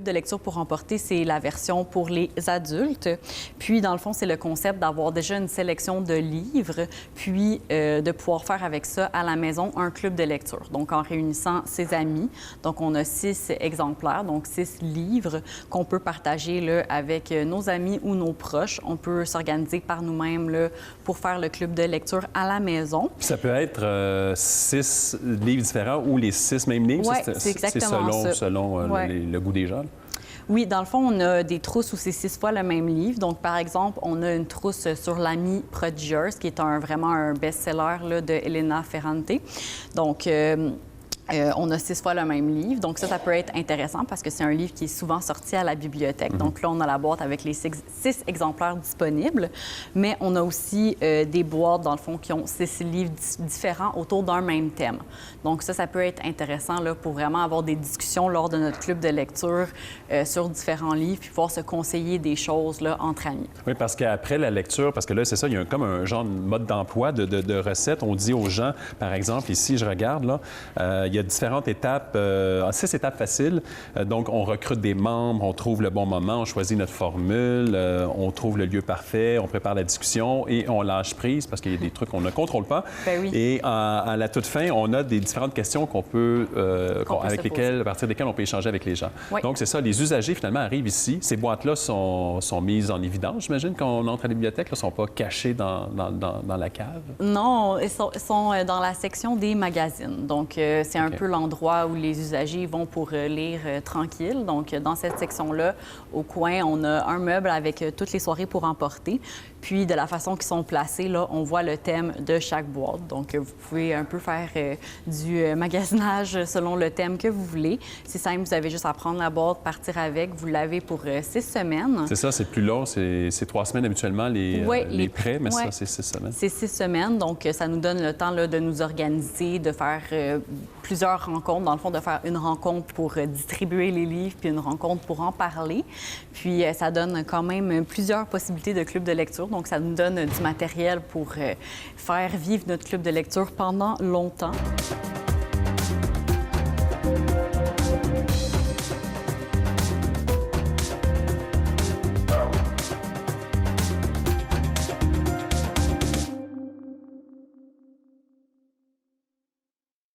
de lecture pour emporter, c'est la version pour les adultes. Puis, dans le fond, c'est le concept d'avoir déjà une sélection de livres, puis de pouvoir faire avec ça à la maison un club de lecture. Donc, en réunissant ses amis. Donc, on a 6 exemplaires, donc 6 livres qu'on peut partager là, avec nos amis ou nos proches. On peut s'organiser par nous-mêmes là, pour faire le club de lecture à la maison. Ça peut être 6 livres différents ou les 6 mêmes livres? Oui, c'est exactement ça. Selon le goût des gens? Oui, dans le fond, on a des trousses où c'est 6 fois le même livre. Donc, par exemple, on a une trousse sur l'ami Prodigious, qui est vraiment un best-seller là, de Elena Ferrante. Donc, on a 6 fois le même livre. Donc, ça peut être intéressant parce que c'est un livre qui est souvent sorti à la bibliothèque. Donc, là, on a la boîte avec les 6 exemplaires disponibles. Mais on a aussi des boîtes, dans le fond, qui ont 6 livres différents autour d'un même thème. Donc, ça peut être intéressant là, pour vraiment avoir des discussions lors de notre club de lecture sur différents livres puis pouvoir se conseiller des choses là, entre amis. Oui, parce qu'après la lecture, parce que là, c'est ça, il y a comme un genre de mode d'emploi de recettes. On dit aux gens, par exemple, ici, je regarde, là, il y a différentes étapes, 6 étapes faciles. Donc, on recrute des membres, on trouve le bon moment, on choisit notre formule, on trouve le lieu parfait, on prépare la discussion et on lâche prise parce qu'il y a des trucs qu'on ne contrôle pas. Ben oui. Et à la toute fin, on a des différentes questions qu'on peut, à partir desquelles on peut échanger avec les gens. Oui. Donc, c'est ça, les usagers, finalement, arrivent ici. Ces boîtes-là sont mises en évidence, j'imagine, quand on entre à la bibliothèque, ne sont pas cachées dans la cave? Non, ils sont dans la section des magazines. Donc, c'est un peu l'endroit où les usagers vont pour lire tranquille. Donc, dans cette section-là, au coin, on a un meuble avec toutes les soirées pour emporter. Puis, de la façon qu'ils sont placés, là, on voit le thème de chaque boîte. Donc, vous pouvez un peu faire du magasinage selon le thème que vous voulez. C'est simple, vous avez juste à prendre la boîte, partir avec. Vous l'avez pour 6 semaines. C'est ça, c'est plus long. C'est 3 semaines habituellement, les prêts, mais ça, c'est 6 semaines. C'est 6 semaines. Donc, ça nous donne le temps là, de nous organiser, de faire plusieurs rencontres. Dans le fond, de faire une rencontre pour distribuer les livres, puis une rencontre pour en parler. Puis, ça donne quand même plusieurs possibilités de clubs de lecture. Donc, ça nous donne du matériel pour faire vivre notre club de lecture pendant longtemps.